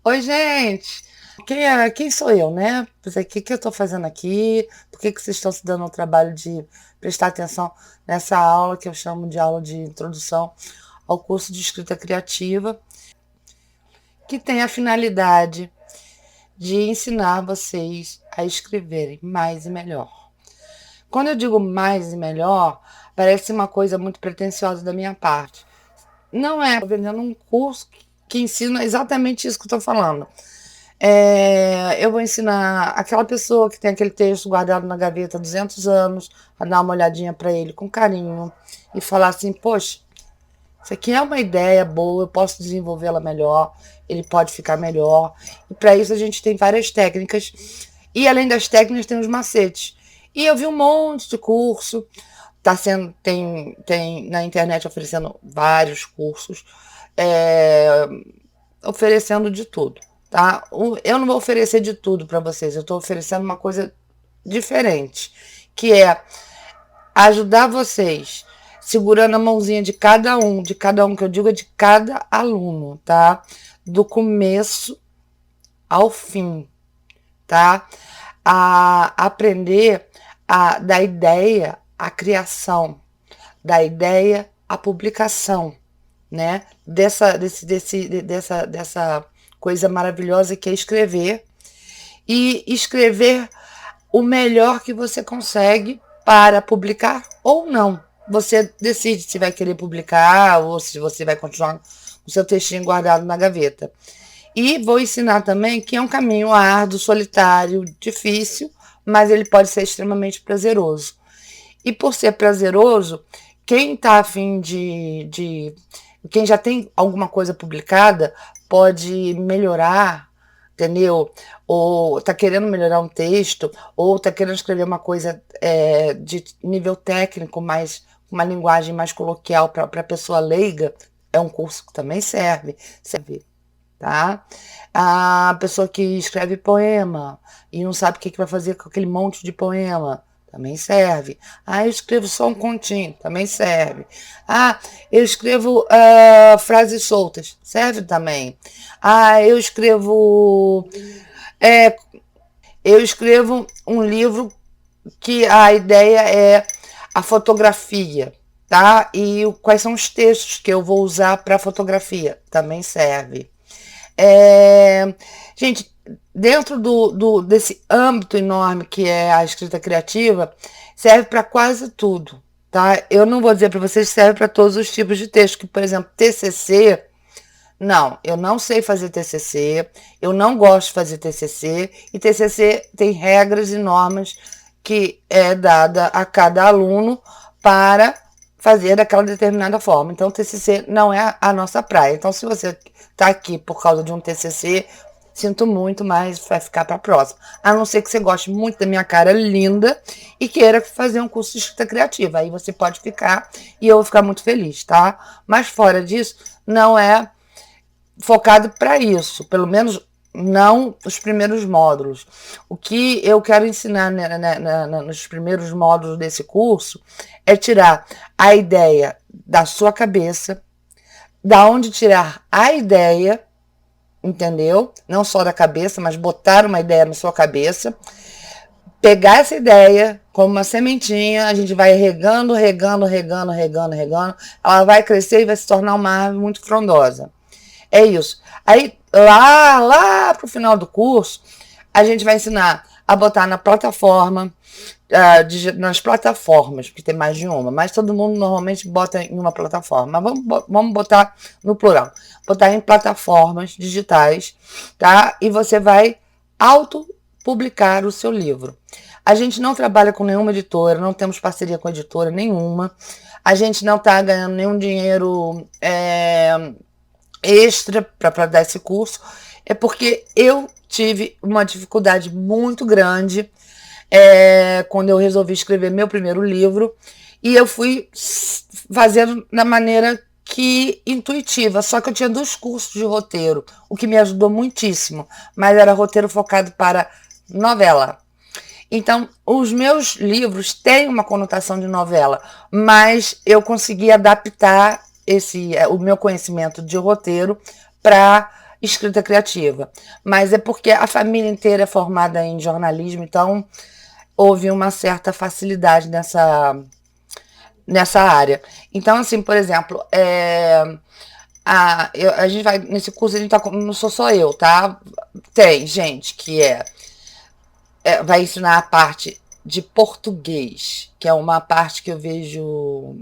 Oi, gente! Quem sou eu, né? Pois é, o que que eu estou fazendo aqui? Por que que vocês estão se dando o trabalho de prestar atenção nessa aula que eu chamo de aula de introdução ao curso de escrita criativa, que tem a finalidade de ensinar vocês a escreverem mais e melhor. Quando eu digo mais e melhor, parece uma coisa muito pretensiosa da minha parte. Não é, estou vendendo um curso que ensina exatamente isso que eu estou falando. Eu vou ensinar aquela pessoa que tem aquele texto guardado na gaveta há 200 anos a dar uma olhadinha para ele com carinho e falar assim: poxa, isso aqui é uma ideia boa, eu posso desenvolvê-la melhor, ele pode ficar melhor. E para isso a gente tem várias técnicas. E além das técnicas, tem os macetes. E eu vi um monte de curso, tem na internet oferecendo vários cursos, é, oferecendo de tudo, tá? Eu não vou oferecer de tudo para vocês, eu estou oferecendo uma coisa diferente, que é ajudar vocês segurando a mãozinha de cada um que eu digo é de cada aluno, tá? Do começo ao fim, tá? A aprender da ideia à criação, da ideia à publicação, né? Dessa coisa maravilhosa que é escrever e escrever o melhor que você consegue para publicar ou não. Você decide se vai querer publicar ou se você vai continuar com o seu textinho guardado na gaveta. E vou ensinar também que é um caminho árduo, solitário, difícil, mas ele pode ser extremamente prazeroso. E por ser prazeroso, quem está afim quem já tem alguma coisa publicada pode melhorar, entendeu? Ou está querendo melhorar um texto, ou está querendo escrever uma coisa de nível técnico, mais uma linguagem mais coloquial para a pessoa leiga, é um curso que também serve, tá? A pessoa que escreve poema e não sabe o que vai fazer com aquele monte de poema, também serve. Eu escrevo só um continho, também serve. Eu escrevo frases soltas, serve também. Eu escrevo é, eu escrevo um livro que a ideia é a fotografia, tá? E quais são os textos que eu vou usar para fotografia, também serve. Gente, dentro desse âmbito enorme que é a escrita criativa, serve para quase tudo, tá? Eu não vou dizer para vocês que serve para todos os tipos de texto, que, por exemplo, TCC, não, eu não sei fazer TCC, eu não gosto de fazer TCC, e TCC tem regras e normas que é dada a cada aluno para fazer daquela determinada forma. Então, o TCC não é a nossa praia. Então, se você está aqui por causa de um TCC, sinto muito, mas vai ficar para a próxima. A não ser que você goste muito da minha cara linda e queira fazer um curso de escrita criativa. Aí você pode ficar e eu vou ficar muito feliz, tá? Mas fora disso, não é focado para isso, pelo menos não os primeiros módulos. O que eu quero ensinar nos primeiros módulos desse curso é tirar a ideia da sua cabeça, da onde tirar a ideia, entendeu? Não só da cabeça, mas botar uma ideia na sua cabeça, pegar essa ideia como uma sementinha, a gente vai regando, ela vai crescer e vai se tornar uma árvore muito frondosa. É isso. Aí, lá pro final do curso, a gente vai ensinar a botar na plataforma, nas plataformas, porque tem mais de uma, mas todo mundo normalmente bota em uma plataforma. Mas vamos botar no plural. Botar em plataformas digitais, tá? E você vai autopublicar o seu livro. A gente não trabalha com nenhuma editora, não temos parceria com editora nenhuma. A gente não está ganhando nenhum dinheiro extra para dar esse curso, é porque eu tive uma dificuldade muito grande quando eu resolvi escrever meu primeiro livro, e eu fui fazendo da maneira que intuitiva, só que eu tinha 2 cursos de roteiro, o que me ajudou muitíssimo, mas era roteiro focado para novela. Então, os meus livros têm uma conotação de novela, mas eu consegui adaptar o meu conhecimento de roteiro para escrita criativa. Mas é porque a família inteira é formada em jornalismo, então houve uma certa facilidade nessa área. Então, assim, por exemplo, a gente vai, nesse curso, a gente não sou só eu, tá? Tem gente que vai ensinar a parte de português, que é uma parte que eu vejo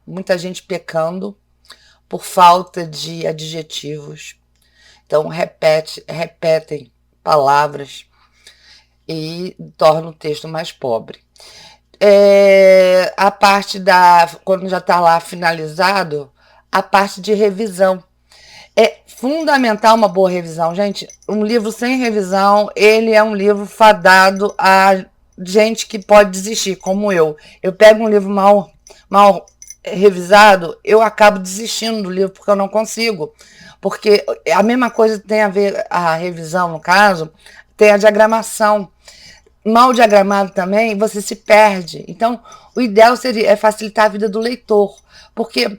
muita gente pecando por falta de adjetivos. Então, repetem palavras e torna o texto mais pobre. A parte quando já está lá finalizado, a parte de revisão. É fundamental uma boa revisão, gente. Um livro sem revisão, ele é um livro fadado a gente que pode desistir, como eu. Eu pego um livro mal revisado, eu acabo desistindo do livro porque eu não consigo. Porque a mesma coisa tem a ver, a revisão, no caso, tem a diagramação. Mal diagramado também, você se perde. Então, o ideal seria facilitar a vida do leitor, porque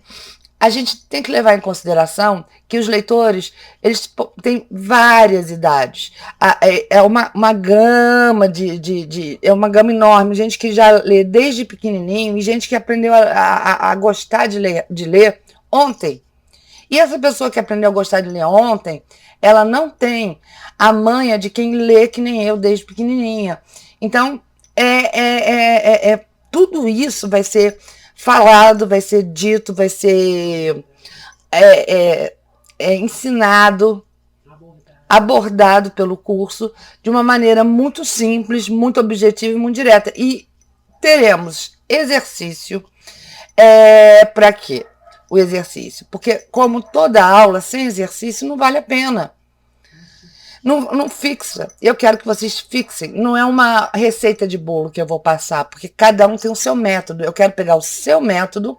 a gente tem que levar em consideração que os leitores, eles têm várias idades. É uma gama é uma gama enorme. Gente que já lê desde pequenininho e gente que aprendeu a gostar de ler ontem. E essa pessoa que aprendeu a gostar de ler ontem, ela não tem a manha de quem lê que nem eu desde pequenininha. Então, tudo isso vai ser falado, vai ser dito, vai ser ensinado, abordado pelo curso de uma maneira muito simples, muito objetiva e muito direta. E teremos exercício. Para quê? O exercício. Porque, como toda aula, sem exercício não vale a pena. Não fixa. Eu quero que vocês fixem. Não é uma receita de bolo que eu vou passar, porque cada um tem o seu método. Eu quero pegar o seu método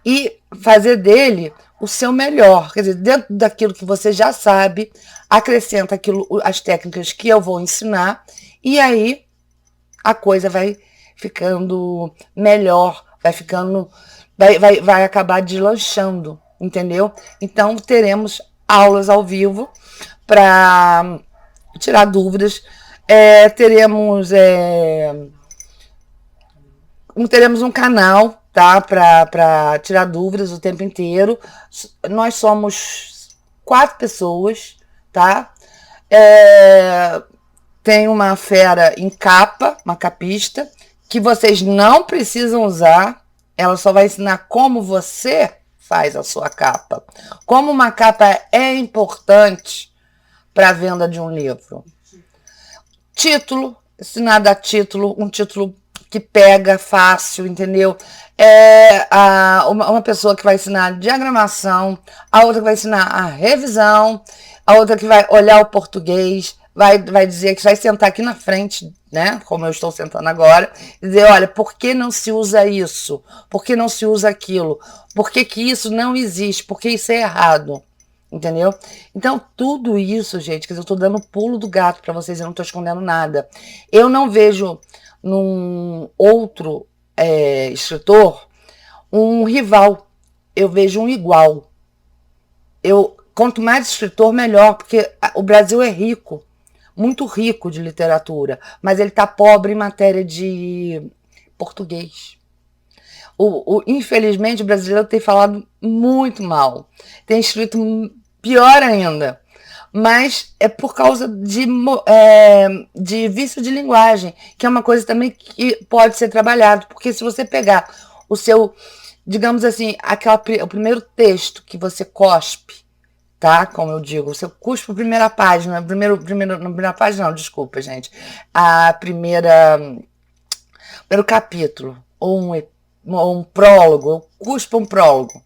e fazer dele o seu melhor. Quer dizer, dentro daquilo que você já sabe, acrescenta as técnicas que eu vou ensinar, e aí a coisa vai ficando melhor, vai acabar deslanchando, entendeu? Então, teremos aulas ao vivo para tirar dúvidas. Teremos um canal, tá, para tirar dúvidas o tempo inteiro. Nós somos 4 pessoas, tá? Tem uma fera em capa, uma capista, que vocês não precisam usar. Ela só vai ensinar como você faz a sua capa. Como uma capa é importante para a venda de um livro. Título, ensinar a dar título, um título que pega fácil, entendeu? Uma pessoa que vai ensinar diagramação, a outra que vai ensinar a revisão, a outra que vai olhar o português, vai dizer que vai sentar aqui na frente, né, como eu estou sentando agora, e dizer, olha, por que não se usa isso? Por que não se usa aquilo? Por que isso não existe? Por que isso é errado? Entendeu? Então, tudo isso, gente, que eu estou dando pulo do gato para vocês, eu não estou escondendo nada. Eu não vejo num outro escritor um rival, eu vejo um igual. Quanto mais escritor, melhor, porque o Brasil é rico, muito rico de literatura, mas ele está pobre em matéria de português. Infelizmente, o brasileiro tem falado muito mal, tem escrito pior ainda, mas é por causa de vício de linguagem, que é uma coisa também que pode ser trabalhado, porque se você pegar o seu, digamos assim, o primeiro texto que você cospe, tá? Como eu digo, você cuspe a primeira página, primeira página não, desculpa, gente, primeiro capítulo, ou um prólogo, eu cuspo um prólogo,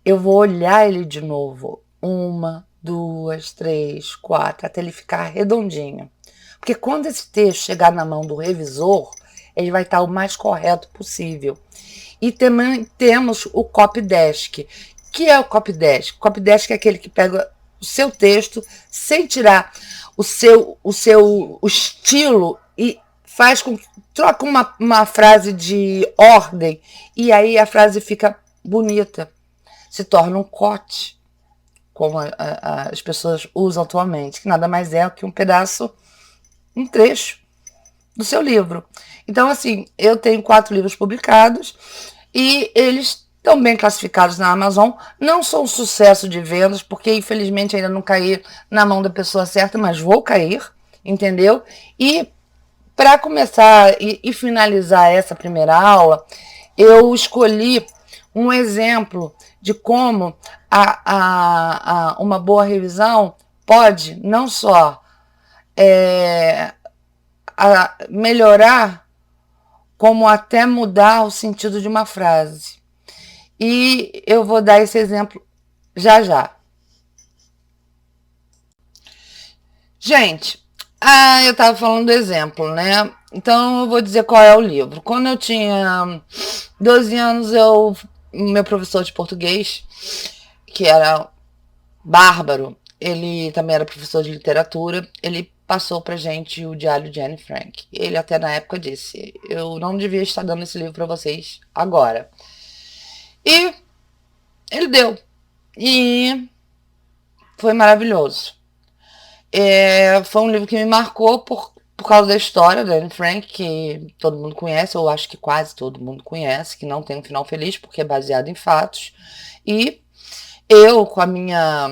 eu vou olhar ele de novo, 1, 2, 3, 4, até ele ficar redondinho. Porque quando esse texto chegar na mão do revisor, ele vai estar o mais correto possível. E também temos o copydesk. Que é o copydesk? O copydesk é aquele que pega o seu texto sem tirar o estilo e troca uma frase de ordem e aí a frase fica bonita. Se torna um cote. como as pessoas usam atualmente, que nada mais é que um trecho do seu livro. Então, assim, eu tenho 4 livros publicados e eles estão bem classificados na Amazon. Não são um sucesso de vendas, porque infelizmente ainda não caí na mão da pessoa certa, mas vou cair, entendeu? E para começar e finalizar essa primeira aula, eu escolhi um exemplo de como uma boa revisão pode não só melhorar, como até mudar o sentido de uma frase. E eu vou dar esse exemplo já já. Gente, eu estava falando do exemplo, né? Então eu vou dizer qual é o livro. Quando eu tinha 12 anos, meu professor de português, que era bárbaro, ele também era professor de literatura, ele passou pra gente o Diário de Anne Frank. Ele até na época disse, eu não devia estar dando esse livro para vocês agora. E ele deu. E foi maravilhoso. Foi um livro que me marcou por causa da história da Anne Frank, que todo mundo conhece, eu acho que quase todo mundo conhece, que não tem um final feliz, porque é baseado em fatos. E eu, com a minha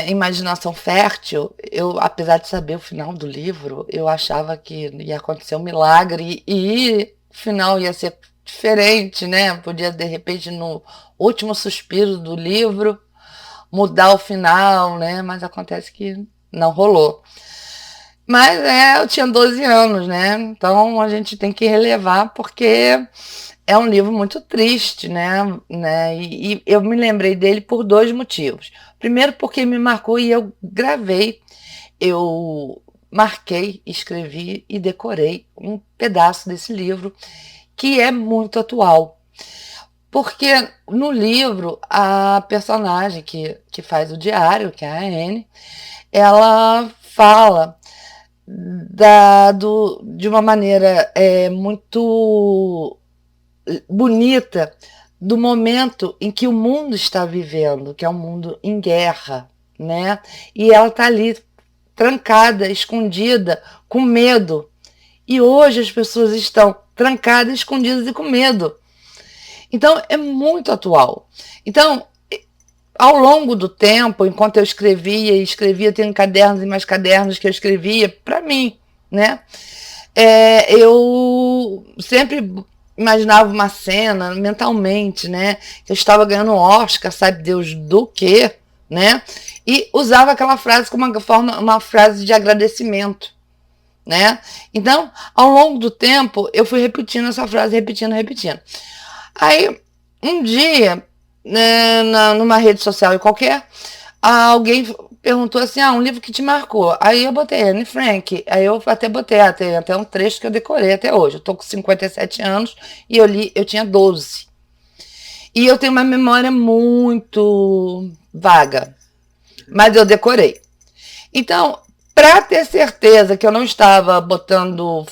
imaginação fértil, eu, apesar de saber o final do livro, eu achava que ia acontecer um milagre e o final ia ser diferente, né? Podia, de repente, no último suspiro do livro, mudar o final, né? Mas acontece que não rolou. Mas eu tinha 12 anos, né? Então a gente tem que relevar, porque é um livro muito triste, né? E eu me lembrei dele por 2 motivos. Primeiro, porque me marcou e eu gravei, eu marquei, escrevi e decorei um pedaço desse livro, que é muito atual. Porque no livro, a personagem que faz o diário, que é a Anne, ela fala de uma maneira muito bonita do momento em que o mundo está vivendo, que é um mundo em guerra, né? E ela está ali trancada, escondida, com medo. E hoje as pessoas estão trancadas, escondidas e com medo. Então é muito atual. Então, ao longo do tempo, enquanto eu escrevia, tenho cadernos e mais cadernos que eu escrevia para mim, né? Eu sempre imaginava uma cena mentalmente, né? Eu estava ganhando um Oscar, sabe Deus do quê, né? E usava aquela frase como uma frase de agradecimento, né? Então, ao longo do tempo, eu fui repetindo essa frase, repetindo. Aí, um dia, né, numa rede social qualquer, alguém perguntou assim, um livro que te marcou. Aí eu botei Anne Frank. Aí eu até botei, tem até um trecho que eu decorei até hoje. Eu tô com 57 anos e eu tinha 12. E eu tenho uma memória muito vaga, mas eu decorei. Então, para ter certeza que eu não estava botando,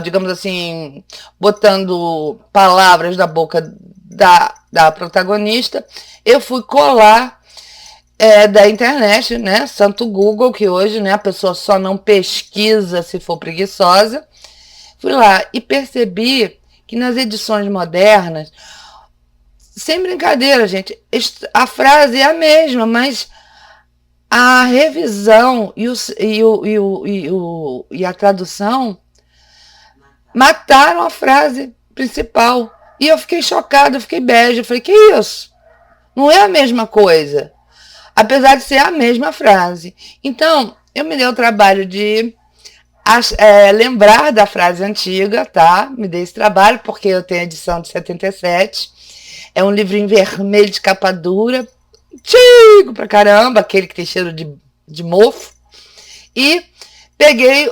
digamos assim, botando palavras da boca da protagonista, eu fui colar da internet, né? Santo Google, que hoje, né, a pessoa só não pesquisa se for preguiçosa. Fui lá e percebi que nas edições modernas, sem brincadeira, gente, a frase é a mesma, mas a revisão e a tradução mataram a frase principal. E eu fiquei chocada, eu fiquei bege. Eu falei, que isso? Não é a mesma coisa. Apesar de ser a mesma frase. Então, eu me dei o trabalho de lembrar da frase antiga, tá? Me dei esse trabalho, porque eu tenho a edição de 77. É um livro em vermelho de capa dura, antigo pra caramba, aquele que tem cheiro de mofo. E peguei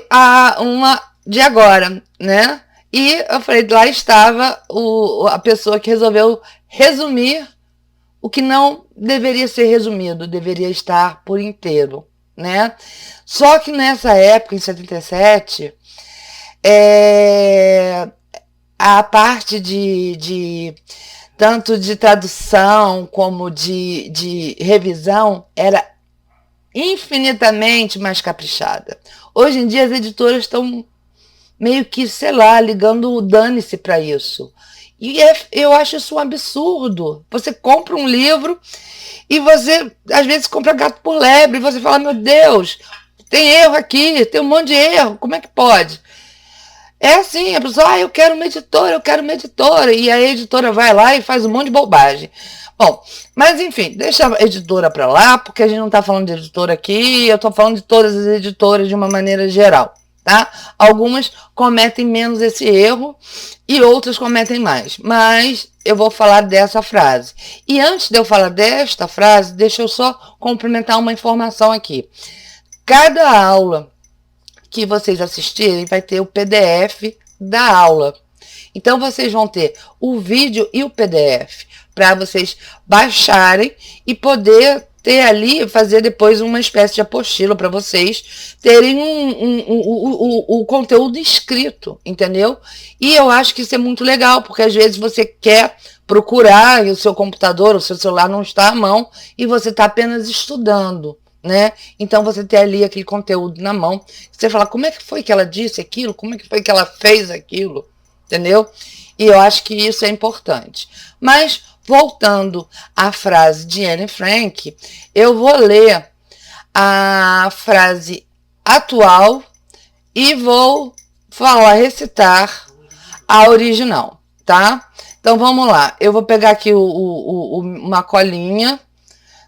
uma de agora, né? E eu falei, lá estava a pessoa que resolveu resumir o que não deveria ser resumido, deveria estar por inteiro, né? Só que nessa época, em 77, a parte tanto de tradução como de revisão, era infinitamente mais caprichada. Hoje em dia as editoras estão meio que, sei lá, ligando o dane-se para isso. E eu acho isso um absurdo. Você compra um livro e você, às vezes, compra gato por lebre e você fala, meu Deus, tem erro aqui, tem um monte de erro, como é que pode? É assim, a pessoa, eu quero uma editora, e a editora vai lá e faz um monte de bobagem. Bom, mas enfim, deixa a editora para lá, porque a gente não está falando de editora aqui, eu estou falando de todas as editoras de uma maneira geral, tá? Algumas cometem menos esse erro e outras cometem mais, mas eu vou falar dessa frase. E antes de eu falar desta frase, deixa eu só complementar uma informação aqui. Cada aula que vocês assistirem vai ter o PDF da aula. Então vocês vão ter o vídeo e o PDF para vocês baixarem e poder ter ali, fazer depois uma espécie de apostila para vocês terem o conteúdo escrito, entendeu? E eu acho que isso é muito legal, porque às vezes você quer procurar e o seu computador, o seu celular não está à mão e você está apenas estudando, né? Então você tem ali aquele conteúdo na mão, você fala, como é que foi que ela disse aquilo? Como é que foi que ela fez aquilo? Entendeu? E eu acho que isso é importante. Mas, voltando à frase de Anne Frank, eu vou ler a frase atual e vou recitar a original, tá? Então vamos lá, eu vou pegar aqui uma colinha,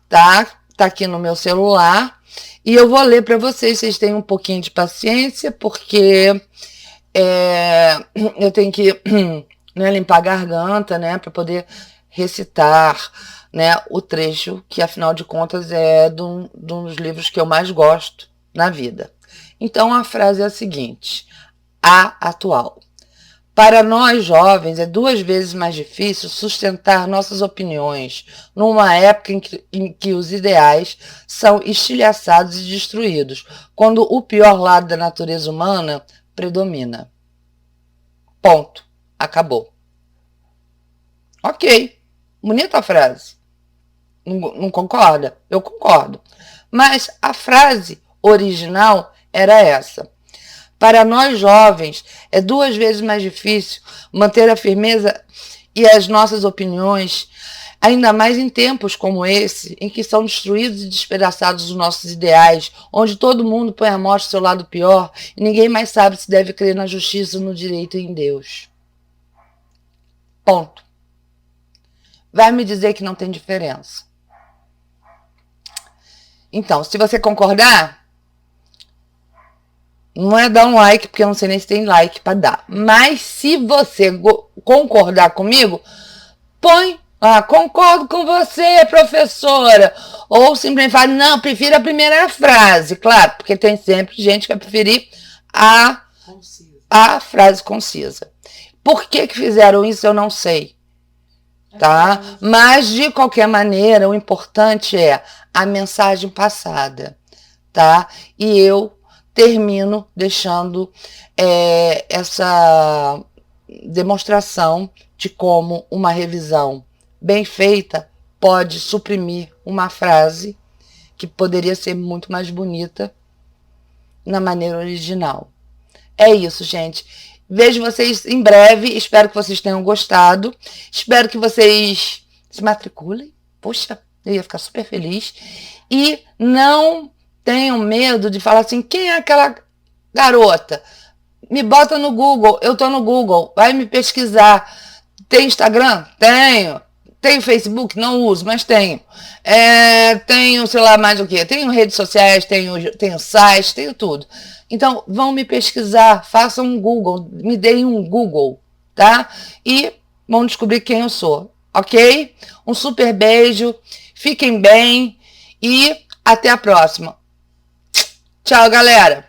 tá? Tá aqui no meu celular e eu vou ler para vocês tenham um pouquinho de paciência, porque eu tenho que né, limpar a garganta, né, para poder recitar, né, o trecho que, afinal de contas, é de um dos livros que eu mais gosto na vida. Então, a frase é a seguinte, a atual. Para nós jovens, é 2 vezes mais difícil sustentar nossas opiniões numa época em que os ideais são estilhaçados e destruídos, quando o pior lado da natureza humana predomina. Ponto. Acabou. Ok. Bonita a frase. Não concorda? Eu concordo. Mas a frase original era essa. Para nós jovens, é 2 vezes mais difícil manter a firmeza e as nossas opiniões, ainda mais em tempos como esse, em que são destruídos e despedaçados os nossos ideais, onde todo mundo põe à mostra o seu lado pior e ninguém mais sabe se deve crer na justiça, no direito e em Deus. Ponto. Vai me dizer que não tem diferença. Então, se você concordar, não é dar um like, porque eu não sei nem se tem like para dar. Mas se você concordar comigo, põe, concordo com você, professora. Ou simplesmente fala, não, prefiro a primeira frase. Claro, porque tem sempre gente que vai preferir a frase concisa. Por que fizeram isso, eu não sei. Tá? Mas, de qualquer maneira, o importante é a mensagem passada. Tá? E eu termino deixando essa demonstração de como uma revisão bem feita pode suprimir uma frase que poderia ser muito mais bonita na maneira original. É isso, gente. Vejo vocês em breve. Espero que vocês tenham gostado. Espero que vocês se matriculem. Poxa, eu ia ficar super feliz. E não tenham medo de falar assim, quem é aquela garota? Me bota no Google, eu tô no Google, vai me pesquisar. Tem Instagram? Tenho. Tenho Facebook? Não uso, mas tenho. Tenho, sei lá, mais o quê? Tenho redes sociais, tenho sites, tenho tudo. Então, vão me pesquisar, façam um Google, me deem um Google, tá? E vão descobrir quem eu sou, ok? Um super beijo, fiquem bem e até a próxima. Tchau, galera!